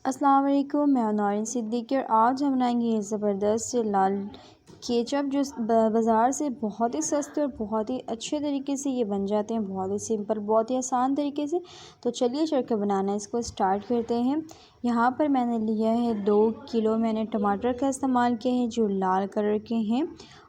अस्सलाम वालेकुम, मैं नौरीन सिद्दीकी और आज हम बनाएंगे ये ज़बरदस्त लाल केचप जो बाज़ार से बहुत ही सस्ते और बहुत ही अच्छे तरीके से ये बन जाते हैं, बहुत ही सिंपल, बहुत ही आसान तरीके से। तो चलिए चलकर बनाना इसको स्टार्ट करते हैं। यहाँ पर मैंने लिया है 2 किलो मैंने टमाटर का इस्तेमाल किया है जो लाल कलर के हैं,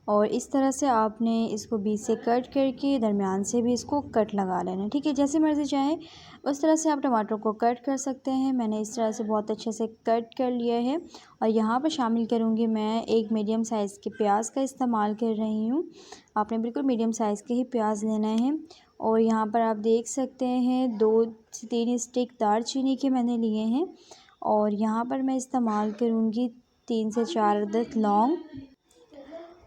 और इस तरह से आपने इसको बीच से कट करके दरमियान से भी इसको कट लगा लेना है। ठीक है, जैसे मर्ज़ी चाहें उस तरह से आप टमाटर को कट कर सकते हैं। मैंने इस तरह से बहुत अच्छे से कट कर लिया है। और यहाँ पर शामिल करूँगी मैं एक मीडियम साइज़ के प्याज का इस्तेमाल कर रही हूँ। आपने बिल्कुल मीडियम साइज़ के ही प्याज लेना है। और यहाँ पर आप देख सकते हैं 2 से 3 स्टिक दालचीनी के मैंने लिए हैं। और यहाँ पर मैं इस्तेमाल करूँगी 3 से 4 अदद लौंग।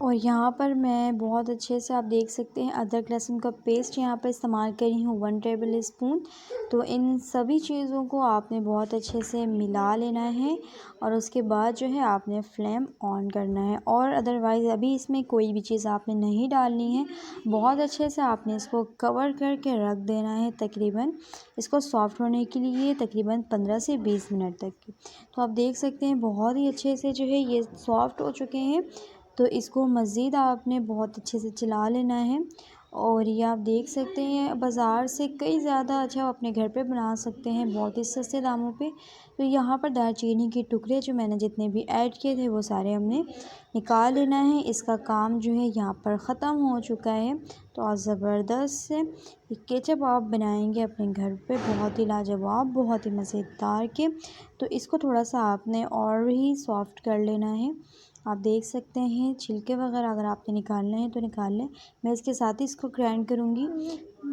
और यहाँ पर मैं बहुत अच्छे से आप देख सकते हैं अदरक लहसुन का पेस्ट यहाँ पर इस्तेमाल कर रही हूँ 1 टेबल स्पून। तो इन सभी चीज़ों को आपने बहुत अच्छे से मिला लेना है और उसके बाद जो है आपने फ्लेम ऑन करना है, और अदरवाइज़ अभी इसमें कोई भी चीज़ आपने नहीं डालनी है। बहुत अच्छे से आपने इसको कवर करके रख देना है, तकरीबन इसको सॉफ़्ट होने के लिए तकरीबन 15 से 20 मिनट तक की। तो आप देख सकते हैं बहुत ही अच्छे से जो है ये सॉफ़्ट हो चुके हैं। तो इसको मज़ीद आपने बहुत अच्छे से चला लेना है। और ये आप देख सकते हैं बाज़ार से कई ज़्यादा अच्छा आप अपने घर पे बना सकते हैं बहुत ही सस्ते दामों पे। तो यहाँ पर दालचीनी के टुकड़े जो मैंने जितने भी ऐड किए थे वो सारे हमने निकाल लेना है। इसका काम जो है यहाँ पर ख़त्म हो चुका है। तो आज ज़बरदस्त से ये केचप आप बनाएंगे अपने घर पे, बहुत ही लाजवाब, बहुत ही मज़ेदार के। तो इसको थोड़ा सा आपने और ही सॉफ़्ट कर लेना है। आप देख सकते हैं छिलके वगैरह अगर आपने निकालने हैं तो निकाल लें। मैं इसके साथ ही इसको ग्राइंड करूँगी।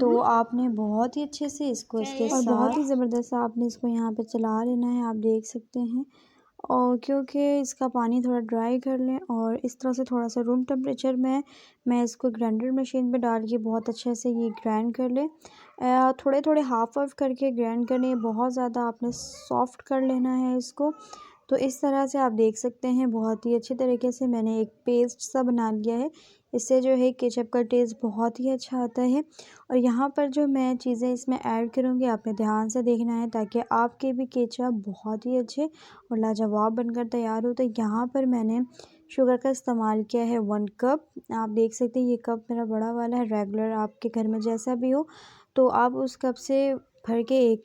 तो आपने बहुत ही अच्छे से इसको इसके और बहुत ही ज़बरदस्त आपने इसको यहाँ पे चला लेना है, आप देख सकते हैं। और क्योंकि इसका पानी थोड़ा ड्राई कर लें और इस तरह से थोड़ा सा रूम टेम्परेचर में मैं इसको ग्राइंडर मशीन पे डाल के बहुत अच्छे से ये ग्राइंड कर लें। थोड़े थोड़े हाफ हाफ करके ग्राइंड करनी है, बहुत ज़्यादा आपने सॉफ़्ट कर लेना है इसको। तो इस तरह से आप देख सकते हैं बहुत ही अच्छे तरीके से मैंने एक पेस्ट सा बना लिया है। इससे जो है केचप का टेस्ट बहुत ही अच्छा आता है। और यहाँ पर जो मैं चीज़ें इसमें ऐड करूँगी आपने ध्यान से देखना है ताकि आपके भी केचप बहुत ही अच्छे और लाजवाब बनकर तैयार हो। तो यहाँ पर मैंने शुगर का इस्तेमाल किया है 1 कप। आप देख सकते हैं ये कप मेरा बड़ा वाला है, रेगुलर आपके घर में जैसा भी हो तो आप उस कप से भर के 1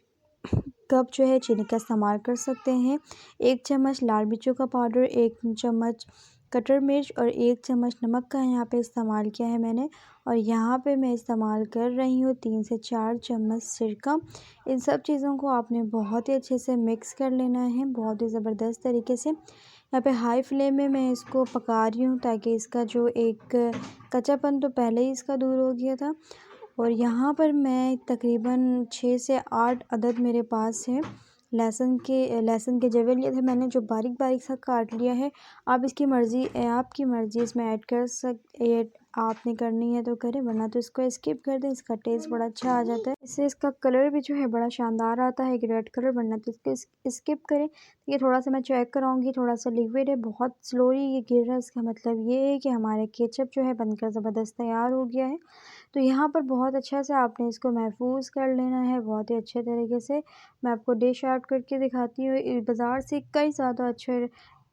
कप जो है चीनी का इस्तेमाल कर सकते हैं। 1 चम्मच लाल मिर्चों का पाउडर, 1 चम्मच कटर मिर्च और 1 चम्मच नमक का यहाँ पे इस्तेमाल किया है मैंने। और यहाँ पे मैं इस्तेमाल कर रही हूँ 3 से 4 चम्मच सिरका। इन सब चीज़ों को आपने बहुत ही अच्छे से मिक्स कर लेना है, बहुत ही ज़बरदस्त तरीके से। यहाँ पे हाई फ्लेम में मैं इसको पका रही हूँ ताकि इसका जो एक कच्चापन तो पहले ही इसका दूर हो गया था। और यहाँ पर मैं तकरीबन 6 से 8 अदद मेरे पास है लहसुन के जवे लिए थे मैंने, जो बारीक बारीक सा काट लिया है। आप इसकी मर्ज़ी आपकी मर्ज़ी इसमें ऐड आपने करनी है तो करें, वरना तो इसको स्किप कर दें। इसका टेस्ट बड़ा अच्छा आ जाता है, इससे इसका कलर भी जो है बड़ा शानदार आता है, एक रेड कलर, वरना तो इसको स्किप करें। ये थोड़ा सा मैं चेक कराऊंगी, थोड़ा सा लिक्विड है, बहुत स्लोली ये गिर रहा है। इसका मतलब ये है कि हमारे केचप जो है बनकर ज़बरदस्त तैयार हो गया है। तो यहाँ पर बहुत अच्छा से आपने इसको महफूज कर लेना है बहुत ही अच्छे तरीके से। मैं आपको डिश आउट करके दिखाती हूँ। बाज़ार से कई ज़्यादा अच्छे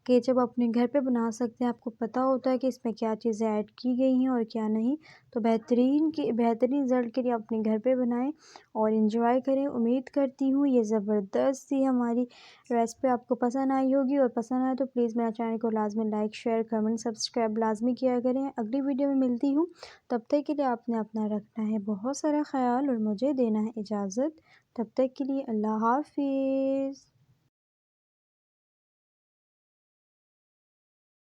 केचप अपने घर पे बना सकते हैं। आपको पता होता है कि इसमें क्या चीज़ें ऐड की गई हैं और क्या नहीं। तो बेहतरीन रिज़ल्ट के लिए अपने घर पे बनाएं और इन्जॉय करें। उम्मीद करती हूँ ये ज़बरदस्त सी हमारी रेसिपी आपको पसंद आई होगी, और पसंद आए तो प्लीज़ मेरा चैनल को लाजमी लाइक, शेयर, कमेंट, सब्सक्राइब लाजमी किया करें। अगली वीडियो में मिलती हूँ, तब तक के लिए आपने अपना रखना है बहुत सारा ख्याल और मुझे देना है इजाज़त। तब तक के लिए अल्लाह हाफ़िज़।